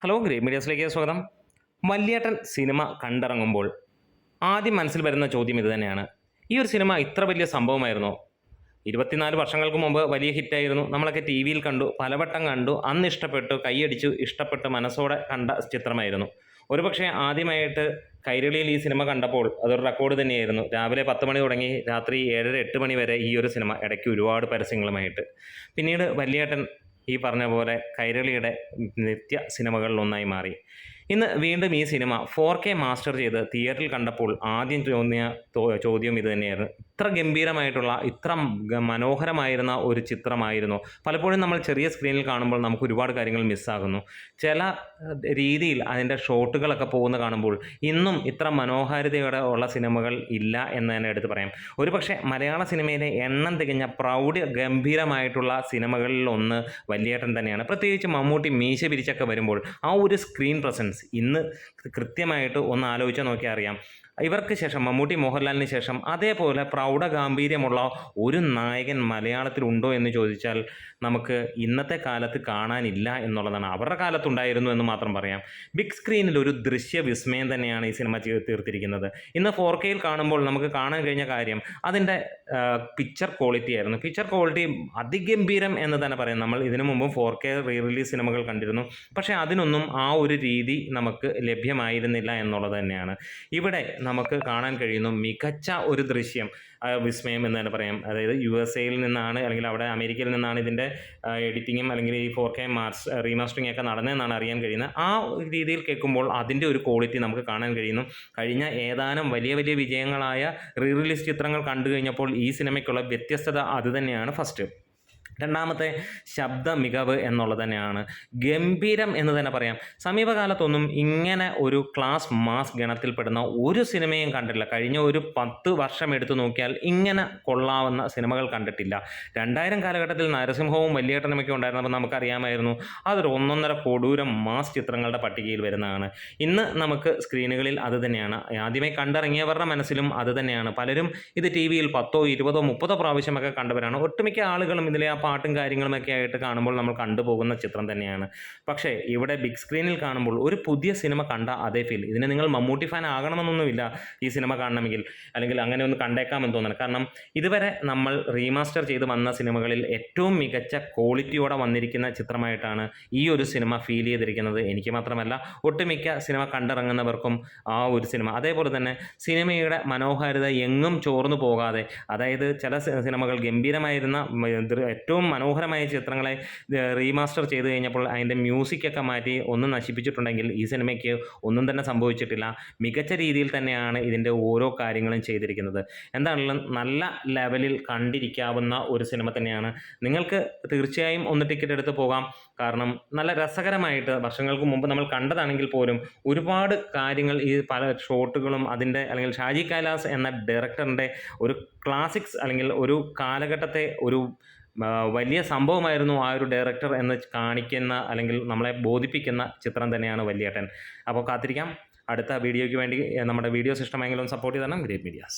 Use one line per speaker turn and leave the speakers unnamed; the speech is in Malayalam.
ഹലോ ഗ്രേറ്റ് മീഡിയാസിലേക്ക് സ്വാഗതം. വല്യേട്ടൻ സിനിമ കണ്ടിറങ്ങുമ്പോൾ ആദ്യം മനസ്സിൽ വരുന്ന ചോദ്യം ഇത് തന്നെയാണ്. ഈ ഒരു സിനിമ ഇത്ര വലിയ സംഭവമായിരുന്നോ? 24 വർഷങ്ങൾക്ക് മുമ്പ് വലിയ ഹിറ്റായിരുന്നു. നമ്മളൊക്കെ ടി വിയിൽ കണ്ടു, പലവട്ടം കണ്ടു, അന്ന് ഇഷ്ടപ്പെട്ടു, കൈയടിച്ചു, ഇഷ്ടപ്പെട്ട് മനസ്സോടെ കണ്ട ചിത്രമായിരുന്നു. ഒരുപക്ഷെ ആദ്യമായിട്ട് കൈരളിയിൽ ഈ സിനിമ കണ്ടപ്പോൾ അതൊരു റെക്കോർഡ് തന്നെയായിരുന്നു. രാവിലെ 10 മണി തുടങ്ങി രാത്രി 7:30 8 മണി വരെ ഈ ഒരു സിനിമ, ഇടയ്ക്ക് ഒരുപാട് പരസ്യങ്ങളുമായിട്ട്. പിന്നീട് വല്യേട്ടൻ ഈ പറഞ്ഞ പോലെ കൈരളിയുടെ നിത്യ സിനിമകളിലൊന്നായി മാറി. ഇന്ന് വീണ്ടും ഈ സിനിമ 4K മാസ്റ്റർ ചെയ്ത് തിയേറ്ററിൽ കണ്ടപ്പോൾ ആദ്യം തോന്നിയ ചോദ്യം ഇത് തന്നെയായിരുന്നു. ഇത്ര ഗംഭീരമായിട്ടുള്ള, ഇത്ര മനോഹരമായിരുന്ന ഒരു ചിത്രമായിരുന്നു. പലപ്പോഴും നമ്മൾ ചെറിയ സ്ക്രീനിൽ കാണുമ്പോൾ നമുക്ക് ഒരുപാട് കാര്യങ്ങൾ മിസ്സാകുന്നു. ചില രീതിയിൽ അതിൻ്റെ ഷോട്ടുകളൊക്കെ പോകുന്ന കാണുമ്പോൾ ഇന്നും ഇത്ര മനോഹാരിതയോടെ ഉള്ള സിനിമകൾ ഇല്ല എന്ന് തന്നെ എടുത്ത് പറയാം. ഒരുപക്ഷെ മലയാള സിനിമയിലെ എണ്ണം തികഞ്ഞ പ്രൗഢ ഗംഭീരമായിട്ടുള്ള സിനിമകളിൽ ഒന്ന് വല്യേട്ടൻ തന്നെയാണ്. പ്രത്യേകിച്ച് മമ്മൂട്ടി മീശ പിരിച്ചൊക്കെ വരുമ്പോൾ ആ ഒരു സ്ക്രീൻ പ്രസൻസ് ഇന്ന് കൃത്യമായിട്ട് ഒന്ന് ആലോചിച്ച് നോക്കിയാൽ അറിയാം. ഇവർക്ക് ശേഷം, മമ്മൂട്ടി മോഹൻലാലിന് ശേഷം അതേപോലെ പ്രൗഢഗാംഭീര്യമുള്ള ഒരു നായകൻ മലയാളത്തിലുണ്ടോ എന്ന് ചോദിച്ചാൽ നമുക്ക് ഇന്നത്തെ കാലത്ത് കാണാനില്ല എന്നുള്ളതാണ്. അവരുടെ കാലത്തുണ്ടായിരുന്നു എന്ന് മാത്രം പറയാം. ബിഗ് സ്ക്രീനിൽ ഒരു ദൃശ്യ വിസ്മയം തന്നെയാണ് ഈ സിനിമ തീർത്തിരിക്കുന്നത്. ഇന്ന് 4Kയിൽ കാണുമ്പോൾ നമുക്ക് കാണാൻ കഴിഞ്ഞ കാര്യം അതിൻ്റെ പിക്ചർ ക്വാളിറ്റി ആയിരുന്നു. പിക്ചർ ക്വാളിറ്റി അതിഗംഭീരം എന്ന് തന്നെ പറയാം. നമ്മൾ ഇതിനു മുമ്പും 4K റീ റിലീസ് സിനിമകൾ കണ്ടിരുന്നു. പക്ഷേ അതിനൊന്നും ആ ഒരു രീതി നമുക്ക് ലഭ്യമായിരുന്നില്ല എന്നുള്ളത് തന്നെയാണ്. ഇവിടെ നമുക്ക് കാണാൻ കഴിയുന്നു മികച്ച ഒരു ദൃശ്യം, വിസ്മയം എന്ന് തന്നെ പറയാം. അതായത് USA-യിൽ നിന്നാണ്, അല്ലെങ്കിൽ അവിടെ അമേരിക്കയിൽ നിന്നാണ് ഇതിൻ്റെ എഡിറ്റിങ്ങും അല്ലെങ്കിൽ ഈ 4K റീമാസ്റ്ററിങ് ഒക്കെ നടന്നതെന്നാണ് അറിയാൻ കഴിയുന്നത്. ആ രീതിയിൽ കേൾക്കുമ്പോൾ അതിൻ്റെ ഒരു ക്വാളിറ്റി നമുക്ക് കാണാൻ കഴിയുന്നു. കഴിഞ്ഞ ഏതാനും വലിയ വലിയ വിജയങ്ങളായ റീ റിലീസ് ചിത്രങ്ങൾ കണ്ടു കഴിഞ്ഞപ്പോൾ ഈ സിനിമയ്ക്കുള്ള വ്യത്യസ്തത അതുതന്നെയാണ് ഫസ്റ്റ്. രണ്ടാമത്തെ, ശബ്ദ മികവ് എന്നുള്ളത് തന്നെയാണ്. ഗംഭീരം എന്ന് തന്നെ പറയാം. സമീപകാലത്തൊന്നും ഇങ്ങനെ ഒരു ക്ലാസ് മാസ് ഗണത്തിൽപ്പെടുന്ന ഒരു സിനിമയും കണ്ടിട്ടില്ല. കഴിഞ്ഞ ഒരു 10 വർഷം എടുത്തു നോക്കിയാൽ ഇങ്ങനെ കൊള്ളാവുന്ന സിനിമകൾ കണ്ടിട്ടില്ല. 2000 കാലഘട്ടത്തിൽ നരസിംഹവും വല്യേട്ടനുമൊക്കെ ഉണ്ടായിരുന്നപ്പോൾ നമുക്കറിയാമായിരുന്നു അതൊരു ഒന്നൊന്നര കൊടൂരം മാസ് ചിത്രങ്ങളുടെ പട്ടികയിൽ വരുന്നതാണ്. ഇന്ന് നമുക്ക് സ്ക്രീനുകളിൽ അത് തന്നെയാണ്. ആദ്യമായി കണ്ടിറങ്ങിയവരുടെ മനസ്സിലും അത് തന്നെയാണ്. പലരും ഇത് ടി വിയിൽ 10, 20, 30 പ്രാവശ്യമൊക്കെ കണ്ടവരാണ്. ഒട്ടുമിക്ക ആളുകളും ഇതിലെ ആ പാട്ടും കാര്യങ്ങളുമൊക്കെ ആയിട്ട് കാണുമ്പോൾ നമ്മൾ കണ്ടുപോകുന്ന ചിത്രം തന്നെയാണ്. പക്ഷേ ഇവിടെ ബിഗ് സ്ക്രീനിൽ കാണുമ്പോൾ ഒരു പുതിയ സിനിമ കണ്ട അതേ ഫീൽ. ഇതിന് നിങ്ങൾ മമ്മൂട്ടി ഫാൻ ആകണമെന്നൊന്നുമില്ല ഈ സിനിമ കാണണമെങ്കിൽ, അല്ലെങ്കിൽ അങ്ങനെ ഒന്ന് കണ്ടേക്കാമെന്ന് തോന്നണം. കാരണം ഇതുവരെ നമ്മൾ റീമാസ്റ്റർ ചെയ്ത് വന്ന സിനിമകളിൽ ഏറ്റവും മികച്ച ക്വാളിറ്റിയോടെ വന്നിരിക്കുന്ന ചിത്രമായിട്ടാണ് ഈ ഒരു സിനിമ ഫീൽ ചെയ്തിരിക്കുന്നത്. എനിക്ക് മാത്രമല്ല, ഒട്ടുമിക്ക സിനിമ കണ്ടിറങ്ങുന്നവർക്കും ആ ഒരു സിനിമ. അതേപോലെ തന്നെ സിനിമയുടെ മനോഹാരിത എങ്ങും ചോർന്നു പോകാതെ, അതായത് ചില സിനിമകൾ ഗംഭീരമായിരുന്ന ഏറ്റവും മനോഹരമായ ചിത്രങ്ങളെ റീമാസ്റ്റർ ചെയ്ത് കഴിഞ്ഞപ്പോൾ അതിൻ്റെ മ്യൂസിക്കൊക്കെ മാറ്റി ഒന്ന് നശിപ്പിച്ചിട്ടുണ്ടെങ്കിൽ ഈ സിനിമയ്ക്ക് ഒന്നും തന്നെ സംഭവിച്ചിട്ടില്ല. മികച്ച രീതിയിൽ തന്നെയാണ് ഇതിൻ്റെ ഓരോ കാര്യങ്ങളും ചെയ്തിരിക്കുന്നത്. എന്താണെങ്കിലും നല്ല ലെവലിൽ കണ്ടിരിക്കാവുന്ന ഒരു സിനിമ തന്നെയാണ്. നിങ്ങൾക്ക് തീർച്ചയായും ഒന്ന് ടിക്കറ്റ് എടുത്ത് പോകാം. കാരണം നല്ല രസകരമായിട്ട്, വർഷങ്ങൾക്ക് മുമ്പ് നമ്മൾ കണ്ടതാണെങ്കിൽ പോലും ഒരുപാട് കാര്യങ്ങൾ, ഈ പല ഷോട്ടുകളും അതിൻ്റെ, അല്ലെങ്കിൽ ഷാജി കൈലാസ് എന്ന ഡയറക്ടറിൻ്റെ ഒരു ക്ലാസിക്സ്, അല്ലെങ്കിൽ ഒരു കാലഘട്ടത്തെ ഒരു വലിയ സംഭവമായിരുന്നു ആ ഒരു ഡയറക്ടർ എന്ന് കാണിക്കുന്ന, അല്ലെങ്കിൽ നമ്മളെ ബോധിപ്പിക്കുന്ന ചിത്രം തന്നെയാണ് വല്യേട്ടൻ. അപ്പോൾ കാത്തിരിക്കാം. അടുത്ത വീഡിയോയ്ക്ക് വേണ്ടി നമ്മുടെ വീഡിയോസ് ഇഷ്ടമായെങ്കിലും സപ്പോർട്ട് ചെയ്ത് തരണം ഗ്രേറ്റ് മീഡിയാസ്.